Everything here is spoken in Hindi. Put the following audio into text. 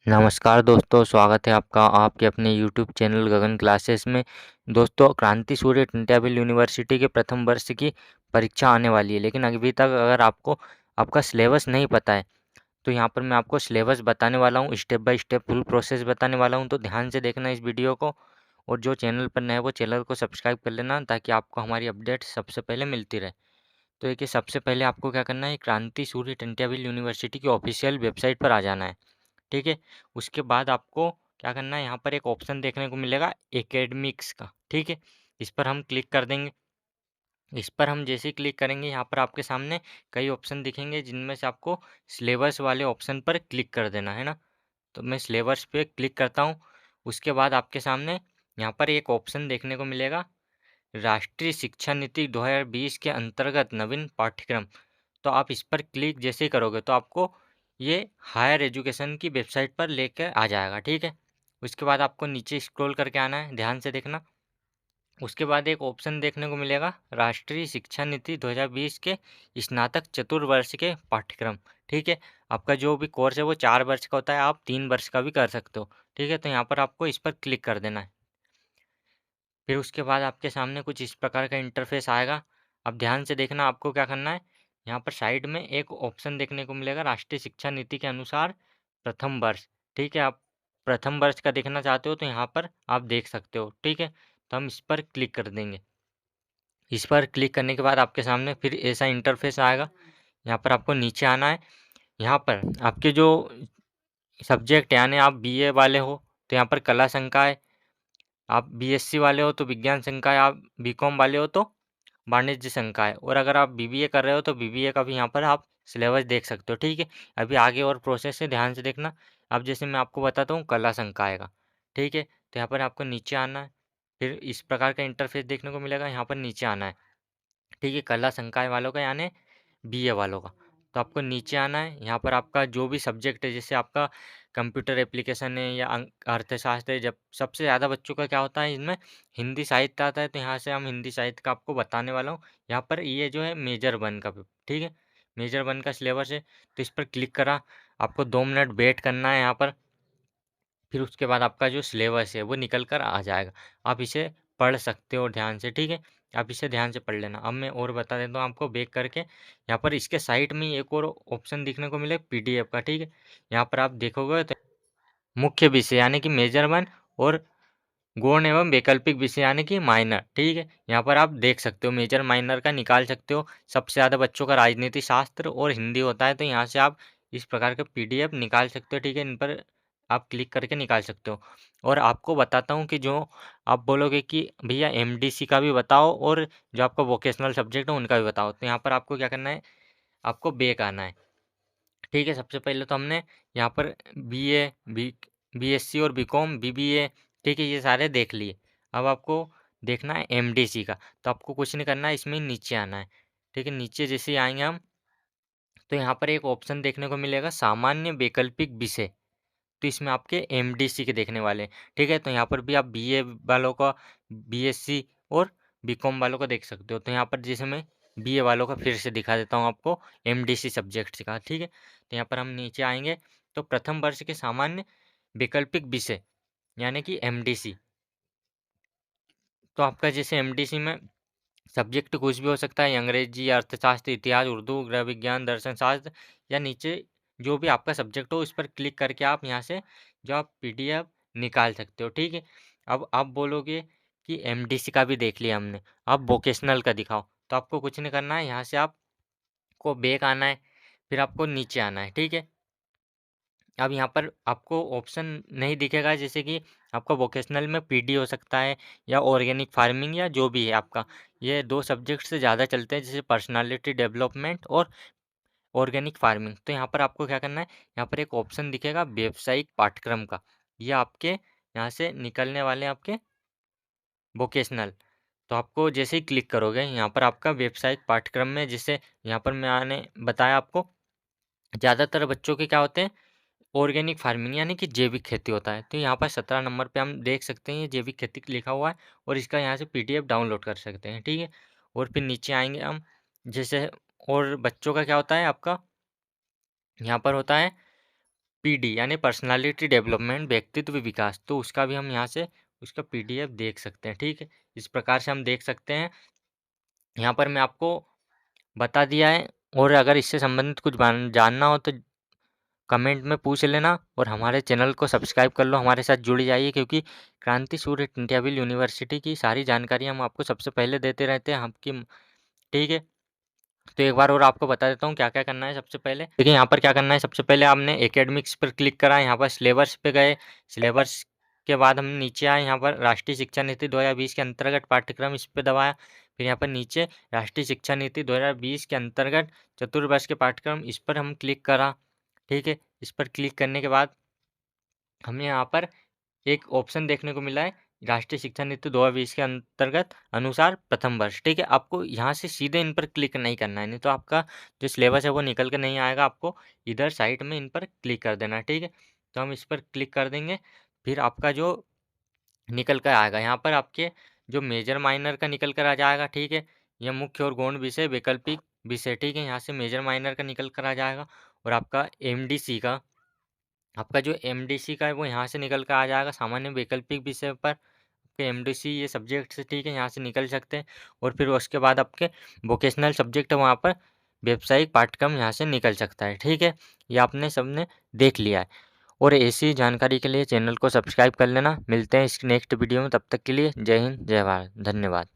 नमस्कार दोस्तों, स्वागत है आपका आपके अपने यूट्यूब चैनल गगन क्लासेस में। दोस्तों, क्रांति सूर्य टंट्याबिल यूनिवर्सिटी के प्रथम वर्ष की परीक्षा आने वाली है, लेकिन अभी तक अगर आपको आपका सिलेबस नहीं पता है, तो यहाँ पर मैं आपको सिलेबस बताने वाला हूँ, step by step full process बताने वाला हूँ। तो ध्यान से देखना इस वीडियो को, और जो चैनल पर नए हैं वो चैनल को सब्सक्राइब कर लेना, ताकि आपको हमारी अपडेट सबसे पहले मिलती रहे। तो देखिए, सबसे पहले आपको क्या करना है, क्रांति सूर्य टंट्याबिल यूनिवर्सिटी की ऑफिशियल वेबसाइट पर आ जाना है। ठीक है। उसके बाद आपको क्या करना है, यहाँ पर एक ऑप्शन देखने को मिलेगा एकेडमिक्स का। ठीक है। इस पर हम क्लिक कर देंगे। इस पर हम जैसे ही क्लिक करेंगे, यहाँ पर आपके सामने कई ऑप्शन दिखेंगे, जिनमें से आपको सिलेबस वाले ऑप्शन पर क्लिक कर देना है ना। तो मैं सिलेबस पे क्लिक करता हूँ। उसके बाद आपके सामने यहाँ पर एक ऑप्शन देखने को मिलेगा, राष्ट्रीय शिक्षा नीति 2020 के अंतर्गत नवीन पाठ्यक्रम। तो आप इस पर क्लिक जैसे ही करोगे, तो आपको ये हायर एजुकेशन की वेबसाइट पर लेकर आ जाएगा। ठीक है। उसके बाद आपको नीचे स्क्रॉल करके आना है, ध्यान से देखना। उसके बाद एक ऑप्शन देखने को मिलेगा, राष्ट्रीय शिक्षा नीति 2020 के स्नातक चतुर्वर्ष के पाठ्यक्रम। ठीक है। आपका जो भी कोर्स है वो 4 वर्ष का होता है, आप 3 वर्ष का भी कर सकते हो। ठीक है। तो यहाँ पर आपको इस पर क्लिक कर देना है। फिर उसके बाद आपके सामने कुछ इस प्रकार का इंटरफेस आएगा। अब ध्यान से देखना, आपको क्या करना है, यहाँ पर साइड में एक ऑप्शन देखने को मिलेगा, राष्ट्रीय शिक्षा नीति के अनुसार प्रथम वर्ष। ठीक है। आप प्रथम वर्ष का देखना चाहते हो तो यहाँ पर आप देख सकते हो। ठीक है। तो हम इस पर क्लिक कर देंगे। इस पर क्लिक करने के बाद आपके सामने फिर ऐसा इंटरफेस आएगा। यहाँ पर आपको नीचे आना है। यहाँ पर आपके जो सब्जेक्ट, यानी आप बीए वाले हो तो यहाँ पर कला संकाय, आप बीएससी वाले हो तो विज्ञान संकाय, आप बीकॉम वाले हो तो वाणिज्य संकाय, और अगर आप बीबीए कर रहे हो तो बीबीए का भी यहाँ पर आप सिलेबस देख सकते हो। ठीक है। अभी आगे और प्रोसेस है, ध्यान से देखना। अब जैसे मैं आपको बताता हूँ कला संकाय का। ठीक है। तो यहाँ पर आपको नीचे आना है। फिर इस प्रकार का इंटरफेस देखने को मिलेगा, यहाँ पर नीचे आना है। ठीक है। कला संकाय वालों का यानी बीए वालों का। तो आपको नीचे आना है। यहाँ पर आपका जो भी सब्जेक्ट है, जैसे आपका कंप्यूटर एप्लीकेशन है या अर्थशास्त्र है, जब सबसे ज़्यादा बच्चों का क्या होता है इसमें, हिंदी साहित्य आता है, तो यहाँ से हम हिंदी साहित्य का आपको बताने वाला हूँ। यहाँ पर ये जो है मेजर 1 का पेपर। ठीक है। मेजर 1 का सिलेबस है। तो इस पर क्लिक करा, आपको 2 मिनट वेट करना है यहाँ पर। फिर उसके बाद आपका जो सिलेबस है वो निकल कर आ जाएगा। आप इसे पढ़ सकते हो ध्यान से। ठीक है। आप इसे ध्यान से पढ़ लेना। अब मैं और बता देता हूँ आपको, बैक करके यहाँ पर इसके साइड में एक और ऑप्शन दिखने को मिले पीडीएफ का। ठीक है। यहाँ पर आप देखोगे तो मुख्य विषय यानी कि मेजर 1, और गौण एवं वैकल्पिक विषय यानी कि माइनर। ठीक है। यहाँ पर आप देख सकते हो, मेजर माइनर का निकाल सकते हो। सबसे ज़्यादा बच्चों का राजनीति शास्त्र और हिंदी होता है, तो यहाँ से आप इस प्रकार का पीडीएफ निकाल सकते हो। ठीक है। इन पर आप क्लिक करके निकाल सकते हो। और आपको बताता हूँ कि जो आप बोलोगे कि भैया एमडीसी का भी बताओ और जो आपका वोकेशनल सब्जेक्ट है उनका भी बताओ, तो यहाँ पर आपको क्या करना है, आपको बैक आना है। ठीक है। सबसे पहले तो हमने यहाँ पर बीए, बीएससी और बीकॉम, बीबीए, ठीक है, ये सारे देख लिए। अब आपको देखना है एमडीसी का। तो आपको कुछ नहीं करना है, इसमें नीचे आना है। ठीक है। नीचे जैसे ही आएंगे हम, तो यहाँ पर एक ऑप्शन देखने को मिलेगा, सामान्य वैकल्पिक विषय। तो इसमें आपके एमडीसी के देखने वाले हैं। ठीक है। तो यहाँ पर भी आप बीए वालों का, बीएससी और बीकॉम वालों का देख सकते हो। तो यहाँ पर जैसे मैं बीए वालों का फिर से दिखा देता हूँ आपको, एमडीसी सब्जेक्ट्स का। ठीक है। तो यहाँ पर हम नीचे आएंगे, तो प्रथम वर्ष के सामान्य वैकल्पिक विषय यानी कि एमडीसी। तो आपका जैसे एमडीसी में सब्जेक्ट कुछ भी हो सकता है, अंग्रेजी, अर्थशास्त्र, इतिहास, उर्दू, गृह विज्ञान, दर्शन शास्त्र, या नीचे जो भी आपका सब्जेक्ट हो, इस पर क्लिक करके आप यहाँ से जो आप पीडीएफ निकाल सकते हो। ठीक है। अब आप बोलोगे कि एमडीसी का भी देख लिया हमने, अब वोकेशनल का दिखाओ। तो आपको कुछ नहीं करना है, यहाँ से आपको बैक आना है, फिर आपको नीचे आना है। ठीक है। अब यहाँ पर आपको ऑप्शन नहीं दिखेगा, जैसे कि आपका वोकेशनल में पीडी हो सकता है, या ऑर्गेनिक फार्मिंग, या जो भी है आपका, ये 2 सब्जेक्ट से ज़्यादा चलते हैं, जैसे पर्सनालिटी डेवलपमेंट और ऑर्गेनिक फार्मिंग। तो यहाँ पर आपको क्या करना है, यहाँ पर एक ऑप्शन दिखेगा व्यावसायिक पाठ्यक्रम का, ये आपके यहाँ से निकलने वाले हैं आपके वोकेशनल। तो आपको जैसे ही क्लिक करोगे, यहाँ पर आपका व्यावसायिक पाठ्यक्रम में, जिससे यहाँ पर मैंने बताया आपको, ज़्यादातर बच्चों के क्या होते हैं, ऑर्गेनिक फार्मिंग यानी कि जैविक खेती होता है। तो यहाँ पर 17 नंबर पे हम देख सकते हैं, ये जैविक खेती लिखा हुआ है, और इसका यहाँ से पीडीएफ डाउनलोड कर सकते हैं। ठीक है। और फिर नीचे आएंगे हम, जैसे और बच्चों का क्या होता है आपका, यहाँ पर होता है PD यानी पर्सनालिटी डेवलपमेंट, व्यक्तित्व विकास, तो उसका भी हम यहाँ से उसका PDF देख सकते हैं। ठीक है, इस प्रकार से हम देख सकते हैं। यहाँ पर मैं आपको बता दिया है, और अगर इससे संबंधित कुछ जानना हो तो कमेंट में पूछ लेना, और हमारे चैनल को सब्सक्राइब कर लो, हमारे साथ जुड़ जाइए, क्योंकि क्रांति सूर्य टंट्याबिल यूनिवर्सिटी की सारी जानकारी हम आपको सबसे पहले देते रहते हैं आपकी। ठीक है, तो एक बार और आपको बता देता हूँ क्या-क्या करना है। सबसे पहले देखिए यहाँ पर क्या करना है, सबसे पहले आपने एकेडमिक्स पर क्लिक करा, यहाँ पर सिलेबस पे गए, सिलेबस के बाद हम नीचे आए, यहाँ पर राष्ट्रीय शिक्षा नीति 2020 के अंतर्गत पाठ्यक्रम, इस पे दबाया। फिर यहाँ पर नीचे राष्ट्रीय शिक्षा नीति 2020 के अंतर्गत चतुर्वर्ष के पाठ्यक्रम, इस पर हम क्लिक करा। ठीक है, इस पर क्लिक करने के बाद हमें यहाँ पर एक ऑप्शन देखने को मिला है, राष्ट्रीय शिक्षा नीति 2020 के अंतर्गत अनुसार प्रथम वर्ष। ठीक है, आपको यहाँ से सीधे इन पर क्लिक नहीं करना है, नहीं तो आपका जो सिलेबस है वो निकल के नहीं आएगा। आपको इधर साइड में इन पर क्लिक कर देना है। ठीक है, तो हम इस पर क्लिक कर देंगे, फिर आपका जो निकल कर आएगा, यहाँ पर आपके जो मेजर माइनर का निकल कर आ जाएगा। ठीक है, यह मुख्य और गौण विषय, वैकल्पिक विषय। ठीक है, यहाँ से मेजर माइनर का निकल कर आ जाएगा, और आपका आपका जो एमडीसी का है वो यहाँ से निकल कर आ जाएगा, सामान्य वैकल्पिक विषय पर आपके एमडीसी ये सब्जेक्ट से। ठीक है, यहाँ से निकल सकते हैं, और फिर उसके बाद आपके वोकेशनल सब्जेक्ट है, वहाँ पर व्यावसायिक पाठ्यक्रम यहाँ से निकल सकता है। ठीक है, ये आपने सबने देख लिया है, और ऐसी जानकारी के लिए चैनल को सब्सक्राइब कर लेना। मिलते हैं इस नेक्स्ट वीडियो में, तब तक के लिए जय हिंद, जय भारत, धन्यवाद।